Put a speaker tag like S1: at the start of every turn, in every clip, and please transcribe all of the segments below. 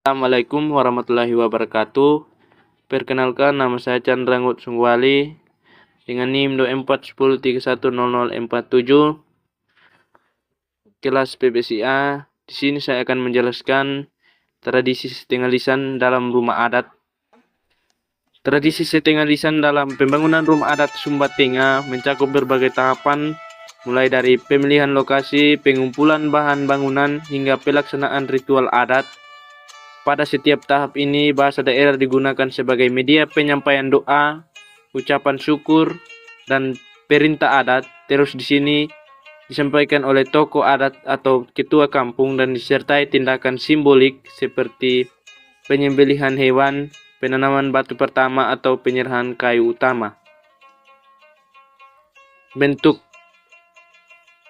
S1: Assalamualaikum warahmatullahi wabarakatuh. Perkenalkan, nama saya Chandra Sungwali dengan NIM 2410310047 kelas PBSIA. Di sini saya akan menjelaskan tradisi setengah lisan dalam rumah adat. Tradisi setengah lisan dalam pembangunan rumah adat Sumba Tengah mencakup berbagai tahapan, mulai dari pemilihan lokasi, pengumpulan bahan bangunan, hingga pelaksanaan ritual adat. Pada setiap tahap ini, bahasa daerah digunakan sebagai media penyampaian doa, ucapan syukur, dan perintah adat. Terus di sini disampaikan oleh tokoh adat atau ketua kampung dan disertai tindakan simbolik seperti penyembelihan hewan, penanaman batu pertama, atau penyerahan kayu utama.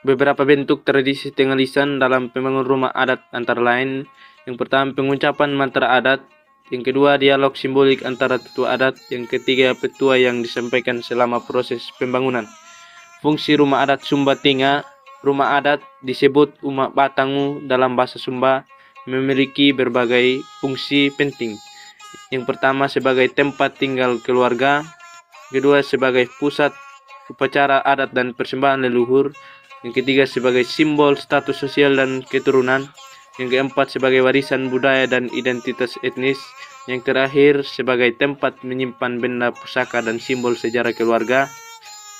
S1: Beberapa bentuk tradisi setengah lisan dalam pembangunan rumah adat antara lain: yang pertama, pengucapan mantra adat; yang kedua, dialog simbolik antara tetua adat; yang ketiga, petua yang disampaikan selama proses pembangunan. Fungsi rumah adat Sumba Tengah. Rumah adat disebut Uma Batangu dalam bahasa Sumba memiliki berbagai fungsi penting. Yang pertama, sebagai tempat tinggal keluarga; kedua, sebagai pusat upacara adat dan persembahan leluhur; yang ketiga, sebagai simbol status sosial dan keturunan; yang keempat, sebagai warisan budaya dan identitas etnis; yang terakhir, sebagai tempat menyimpan benda pusaka dan simbol sejarah keluarga.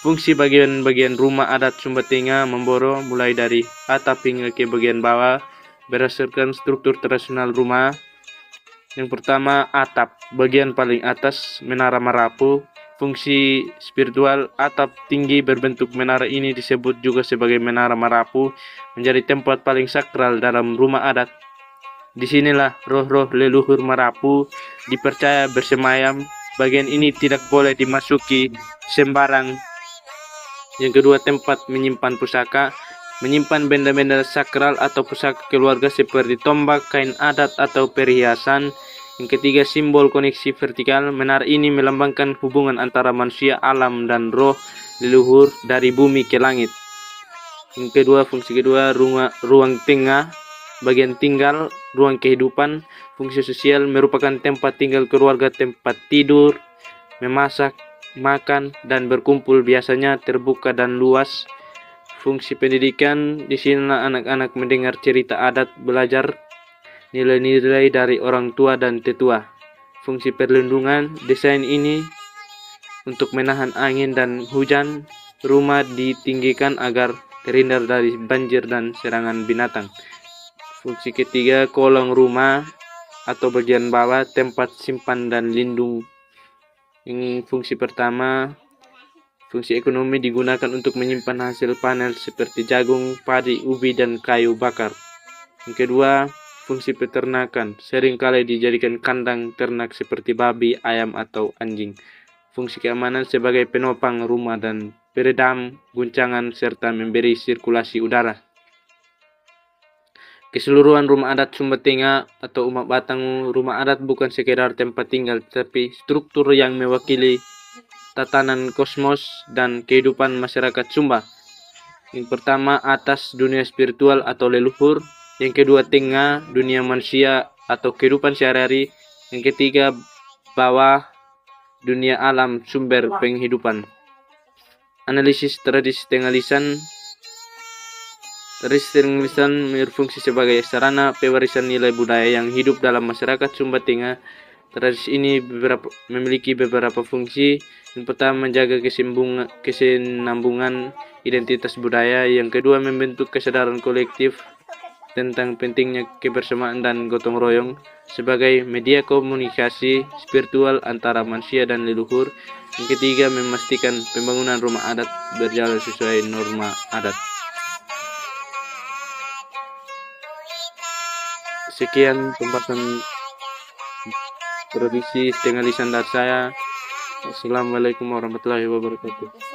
S1: Fungsi bagian-bagian rumah adat Sumba Tengah memboro mulai dari atap hingga ke bagian bawah berdasarkan struktur tradisional rumah. Yang pertama, atap. Bagian paling atas, menara marapu. Fungsi spiritual: atap tinggi berbentuk menara ini disebut juga sebagai menara marapu, menjadi tempat paling sakral dalam rumah adat. Disinilah roh-roh leluhur marapu dipercaya bersemayam. Bagian ini tidak boleh dimasuki sembarang. Yang kedua, tempat menyimpan pusaka. Menyimpan benda-benda sakral atau pusaka keluarga seperti tombak, kain adat, atau perhiasan. Yang ketiga, simbol koneksi vertikal. Menara ini melambangkan hubungan antara manusia, alam, dan roh leluhur dari bumi ke langit. Yang kedua, fungsi kedua, ruang tengah. Bagian tinggal, ruang kehidupan. Fungsi sosial: merupakan tempat tinggal keluarga, tempat tidur, memasak, makan, dan berkumpul, biasanya terbuka dan luas. Fungsi pendidikan: di sinilah anak-anak mendengar cerita adat, belajar nilai-nilai dari orang tua dan tetua. Fungsi perlindungan: desain ini untuk menahan angin dan hujan. Rumah ditinggikan agar terhindar dari banjir dan serangan binatang. Fungsi ketiga, kolong rumah atau bagian bawah, tempat simpan dan lindung. Yang fungsi pertama, fungsi ekonomi: digunakan untuk menyimpan hasil panen seperti jagung, padi, ubi, dan kayu bakar. Yang kedua, fungsi peternakan: seringkali dijadikan kandang ternak seperti babi, ayam, atau anjing. Fungsi keamanan: sebagai penopang rumah dan peredam guncangan serta memberi sirkulasi udara. Keseluruhan rumah adat Sumba Tengah atau Uma Batangu. Rumah adat bukan sekedar tempat tinggal, tetapi struktur yang mewakili tatanan kosmos dan kehidupan masyarakat Sumba. Yang pertama, atas, dunia spiritual atau leluhur. Yang kedua, tengah, dunia manusia atau kehidupan sehari-hari. Yang ketiga, bawah, dunia alam, sumber penghidupan. Analisis tradisi setengah lisan. Tradisi setengah lisan berfungsi sebagai sarana pewarisan nilai budaya yang hidup dalam masyarakat Sumba Tengah. Tradisi ini memiliki beberapa fungsi. Yang pertama, menjaga kesinambungan identitas budaya. Yang kedua, membentuk kesadaran kolektif tentang pentingnya kebersamaan dan gotong royong sebagai media komunikasi spiritual antara manusia dan leluhur. Yang ketiga, memastikan pembangunan rumah adat berjalan sesuai norma adat. Sekian pembahasan tradisi setengah lisan dari saya. Assalamualaikum warahmatullahi wabarakatuh.